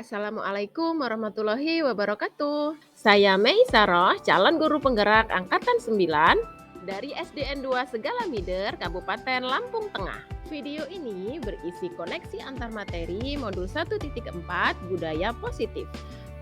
Assalamualaikum warahmatullahi wabarakatuh. Saya Mei Saroh, calon guru penggerak Angkatan 9 dari SDN 2 Segala Mider, Kabupaten Lampung Tengah. Video ini berisi koneksi antar materi modul 1.4 Budaya Positif.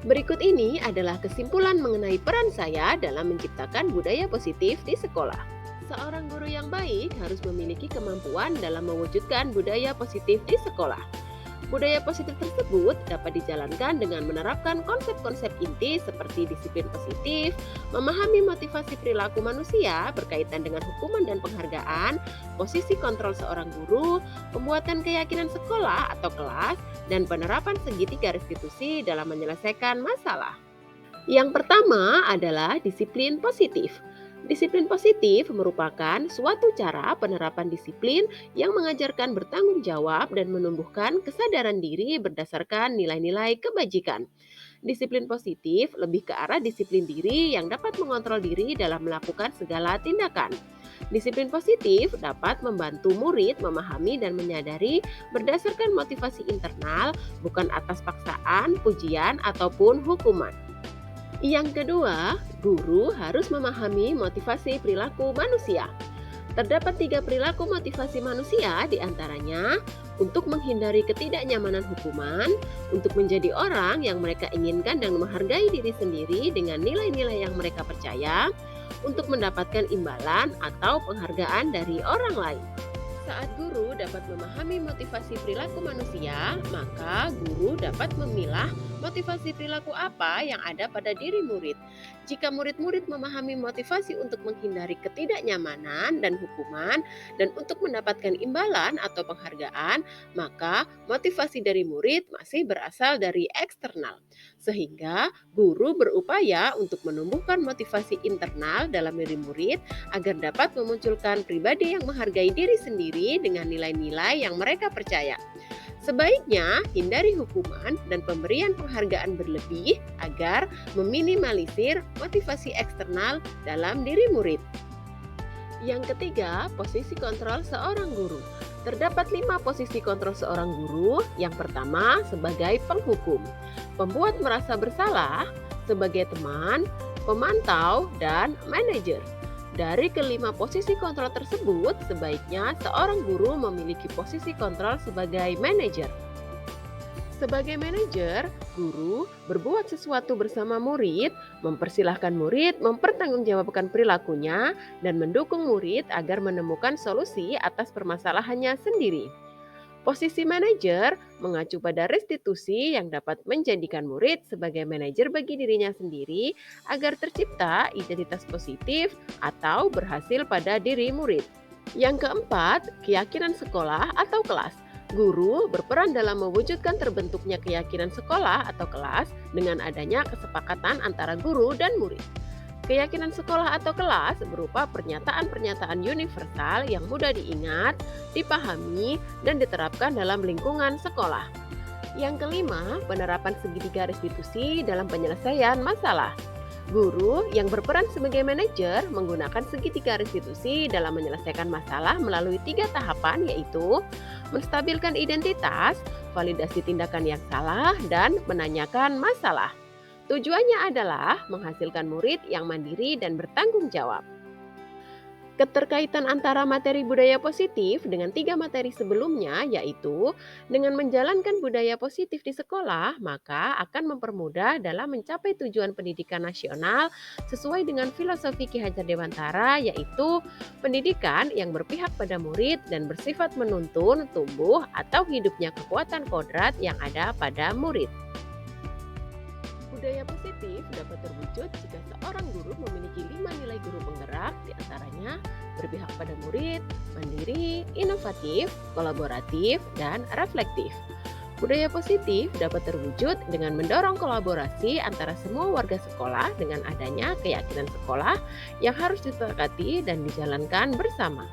Berikut ini adalah kesimpulan mengenai peran saya dalam menciptakan budaya positif di sekolah. Seorang guru yang baik harus memiliki kemampuan dalam mewujudkan budaya positif di sekolah. Budaya positif tersebut dapat dijalankan dengan menerapkan konsep-konsep inti seperti disiplin positif, memahami motivasi perilaku manusia berkaitan dengan hukuman dan penghargaan, posisi kontrol seorang guru, pembuatan keyakinan sekolah atau kelas, dan penerapan segitiga restitusi dalam menyelesaikan masalah. Yang pertama adalah disiplin positif. Disiplin positif merupakan suatu cara penerapan disiplin yang mengajarkan bertanggung jawab dan menumbuhkan kesadaran diri berdasarkan nilai-nilai kebajikan. Disiplin positif lebih ke arah disiplin diri yang dapat mengontrol diri dalam melakukan segala tindakan. Disiplin positif dapat membantu murid memahami dan menyadari berdasarkan motivasi internal, bukan atas paksaan, pujian, ataupun hukuman. Yang kedua, guru harus memahami motivasi perilaku manusia. Terdapat 3 perilaku motivasi manusia, diantaranya untuk menghindari ketidaknyamanan hukuman, untuk menjadi orang yang mereka inginkan dan menghargai diri sendiri dengan nilai-nilai yang mereka percaya, untuk mendapatkan imbalan atau penghargaan dari orang lain. Saat guru dapat memahami motivasi perilaku manusia, maka guru dapat memilah motivasi perilaku apa yang ada pada diri murid. Jika murid-murid memahami motivasi untuk menghindari ketidaknyamanan dan hukuman, dan untuk mendapatkan imbalan atau penghargaan, maka motivasi dari murid masih berasal dari eksternal. Sehingga guru berupaya untuk menumbuhkan motivasi internal dalam diri murid agar dapat memunculkan pribadi yang menghargai diri sendiri dengan nilai-nilai yang mereka percaya. Sebaiknya hindari hukuman dan pemberian penghargaan berlebih agar meminimalisir motivasi eksternal dalam diri murid. Yang ketiga, posisi kontrol seorang guru. Terdapat 5 posisi kontrol seorang guru. Yang pertama, sebagai penghukum, pembuat merasa bersalah, sebagai teman, pemantau, dan manajer. Dari kelima posisi kontrol tersebut, sebaiknya seorang guru memiliki posisi kontrol sebagai manajer. Sebagai manajer, guru berbuat sesuatu bersama murid, mempersilahkan murid mempertanggungjawabkan perilakunya, dan mendukung murid agar menemukan solusi atas permasalahannya sendiri. Posisi manajer mengacu pada restitusi yang dapat menjadikan murid sebagai manajer bagi dirinya sendiri agar tercipta identitas positif atau berhasil pada diri murid. Yang keempat, keyakinan sekolah atau kelas. Guru berperan dalam mewujudkan terbentuknya keyakinan sekolah atau kelas dengan adanya kesepakatan antara guru dan murid. Keyakinan sekolah atau kelas berupa pernyataan-pernyataan universal yang mudah diingat, dipahami, dan diterapkan dalam lingkungan sekolah. Yang kelima, penerapan segitiga restitusi dalam penyelesaian masalah. Guru yang berperan sebagai manajer menggunakan segitiga restitusi dalam menyelesaikan masalah melalui 3 tahapan, yaitu menstabilkan identitas, validasi tindakan yang salah, dan menanyakan masalah. Tujuannya adalah menghasilkan murid yang mandiri dan bertanggung jawab. Keterkaitan antara materi budaya positif dengan 3 materi sebelumnya, yaitu dengan menjalankan budaya positif di sekolah, maka akan mempermudah dalam mencapai tujuan pendidikan nasional sesuai dengan filosofi Ki Hajar Dewantara, yaitu pendidikan yang berpihak pada murid dan bersifat menuntun, tumbuh, atau hidupnya kekuatan kodrat yang ada pada murid. Budaya positif dapat terwujud jika seorang guru memiliki 5 nilai guru penggerak, diantaranya berpihak pada murid, mandiri, inovatif, kolaboratif, dan reflektif. Budaya positif dapat terwujud dengan mendorong kolaborasi antara semua warga sekolah dengan adanya keyakinan sekolah yang harus disepakati dan dijalankan bersama.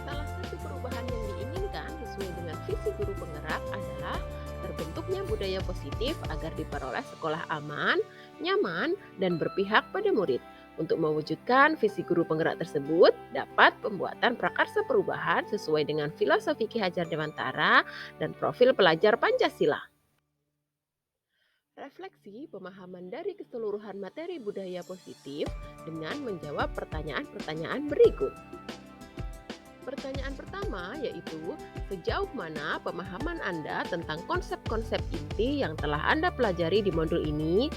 Salah satu perubahan yang diinginkan sesuai dengan visi guru penggerak adalah terbentuknya budaya positif agar diperoleh sekolah aman, nyaman, dan berpihak pada murid. Untuk mewujudkan visi guru penggerak tersebut, dapat pembuatan prakarsa perubahan sesuai dengan filosofi Ki Hajar Dewantara dan profil pelajar Pancasila. Refleksi pemahaman dari keseluruhan materi budaya positif dengan menjawab pertanyaan-pertanyaan berikut. Pertanyaan pertama yaitu, sejauh mana pemahaman Anda tentang konsep-konsep inti yang telah Anda pelajari di modul ini?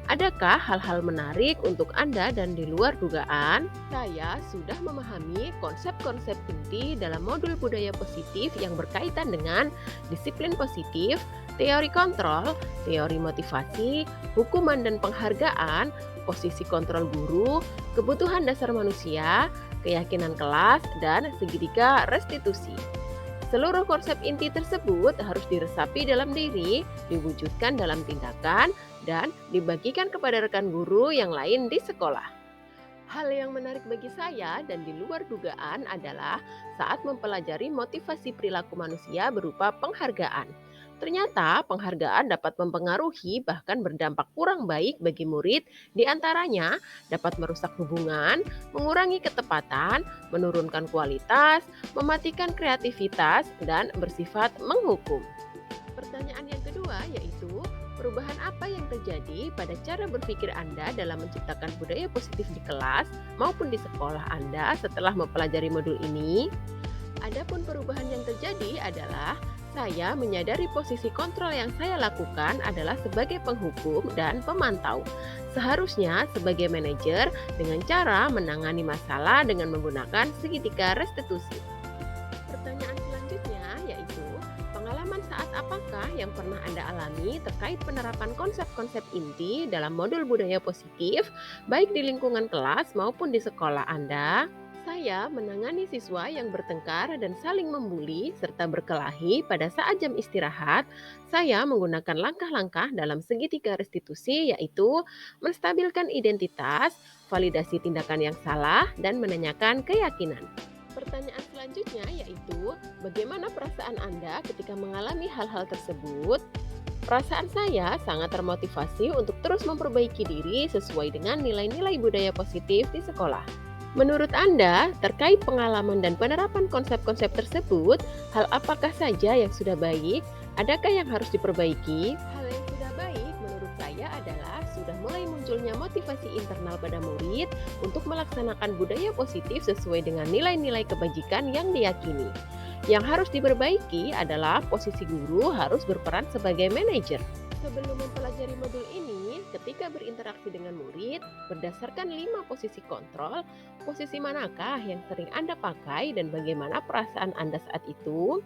Adakah hal-hal menarik untuk Anda dan di luar dugaan? Saya sudah memahami konsep-konsep inti dalam modul budaya positif yang berkaitan dengan disiplin positif, teori kontrol, teori motivasi, hukuman dan penghargaan, posisi kontrol guru, kebutuhan dasar manusia, keyakinan kelas, dan segitiga restitusi. Seluruh konsep inti tersebut harus diresapi dalam diri, diwujudkan dalam tindakan, dan dibagikan kepada rekan guru yang lain di sekolah. Hal yang menarik bagi saya dan di luar dugaan adalah saat mempelajari motivasi perilaku manusia berupa penghargaan. Ternyata penghargaan dapat mempengaruhi bahkan berdampak kurang baik bagi murid, di antaranya dapat merusak hubungan, mengurangi ketepatan, menurunkan kualitas, mematikan kreativitas, dan bersifat menghukum. Pertanyaan yang kedua yaitu, perubahan apa yang terjadi pada cara berpikir Anda dalam menciptakan budaya positif di kelas maupun di sekolah Anda setelah mempelajari modul ini? Adapun perubahan yang terjadi adalah saya menyadari posisi kontrol yang saya lakukan adalah sebagai penghukum dan pemantau. Seharusnya sebagai manajer dengan cara menangani masalah dengan menggunakan segitiga restitusi. Pertanyaan selanjutnya yaitu, pengalaman saat apakah yang pernah Anda alami terkait penerapan konsep-konsep inti dalam modul budaya positif, baik di lingkungan kelas maupun di sekolah Anda? Saya menangani siswa yang bertengkar dan saling membuli serta berkelahi pada saat jam istirahat. Saya menggunakan langkah-langkah dalam segitiga restitusi yaitu menstabilkan identitas, validasi tindakan yang salah, dan menanyakan keyakinan. Pertanyaan selanjutnya yaitu, bagaimana perasaan Anda ketika mengalami hal-hal tersebut? Perasaan saya sangat termotivasi untuk terus memperbaiki diri sesuai dengan nilai-nilai budaya positif di sekolah. Menurut Anda, terkait pengalaman dan penerapan konsep-konsep tersebut, hal apakah saja yang sudah baik? Adakah yang harus diperbaiki? Hal yang sudah baik menurut saya adalah sudah mulai munculnya motivasi internal pada murid untuk melaksanakan budaya positif sesuai dengan nilai-nilai kebajikan yang diyakini. Yang harus diperbaiki adalah posisi guru harus berperan sebagai manajer. Sebelum mempelajari modul ini, ketika berinteraksi dengan murid, berdasarkan 5 posisi kontrol, posisi manakah yang sering Anda pakai dan bagaimana perasaan Anda saat itu?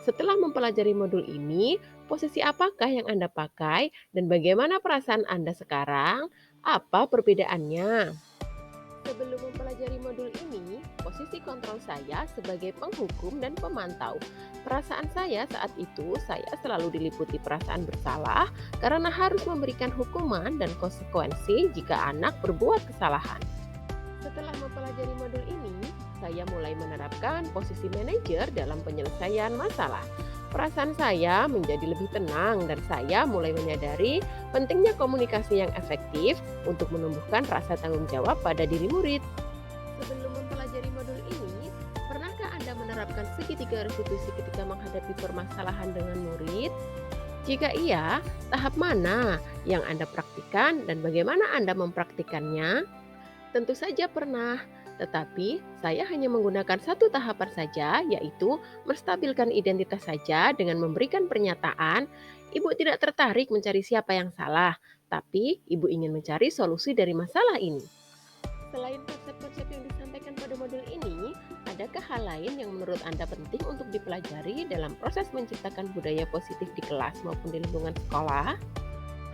Setelah mempelajari modul ini, posisi apakah yang Anda pakai dan bagaimana perasaan Anda sekarang? Apa perbedaannya? Sebelum mempelajari modul ini, posisi kontrol saya sebagai penghukum dan pemantau. Perasaan saya saat itu, saya selalu diliputi perasaan bersalah karena harus memberikan hukuman dan konsekuensi jika anak berbuat kesalahan. Setelah mempelajari modul ini, saya mulai menerapkan posisi manajer dalam penyelesaian masalah. Perasaan saya menjadi lebih tenang dan saya mulai menyadari pentingnya komunikasi yang efektif untuk menumbuhkan rasa tanggung jawab pada diri murid. Sebelum mempelajari modul ini, pernahkah Anda menerapkan segitiga restitusi ketika menghadapi permasalahan dengan murid? Jika iya, tahap mana yang Anda praktikkan dan bagaimana Anda mempraktikannya? Tentu saja pernah, tetapi saya hanya menggunakan satu tahapan saja, yaitu menstabilkan identitas saja dengan memberikan pernyataan, Ibu tidak tertarik mencari siapa yang salah, tapi Ibu ingin mencari solusi dari masalah ini. Selain konsep-konsep yang disampaikan pada modul ini, adakah hal lain yang menurut Anda penting untuk dipelajari dalam proses menciptakan budaya positif di kelas maupun di lingkungan sekolah?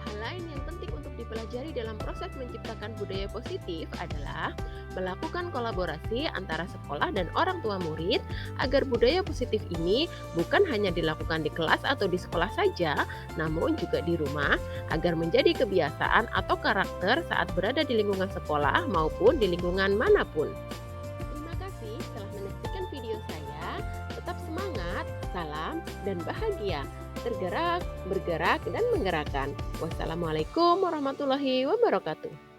Hal lain yang penting untuk dipelajari dalam proses menciptakan budaya positif adalah melakukan kolaborasi antara sekolah dan orang tua murid agar budaya positif ini bukan hanya dilakukan di kelas atau di sekolah saja, namun juga di rumah agar menjadi kebiasaan atau karakter saat berada di lingkungan sekolah maupun di lingkungan manapun. Terima kasih telah menyaksikan video saya. Tetap semangat, salam, dan bahagia. Tergerak, bergerak, dan menggerakkan. Wassalamualaikum warahmatullahi wabarakatuh.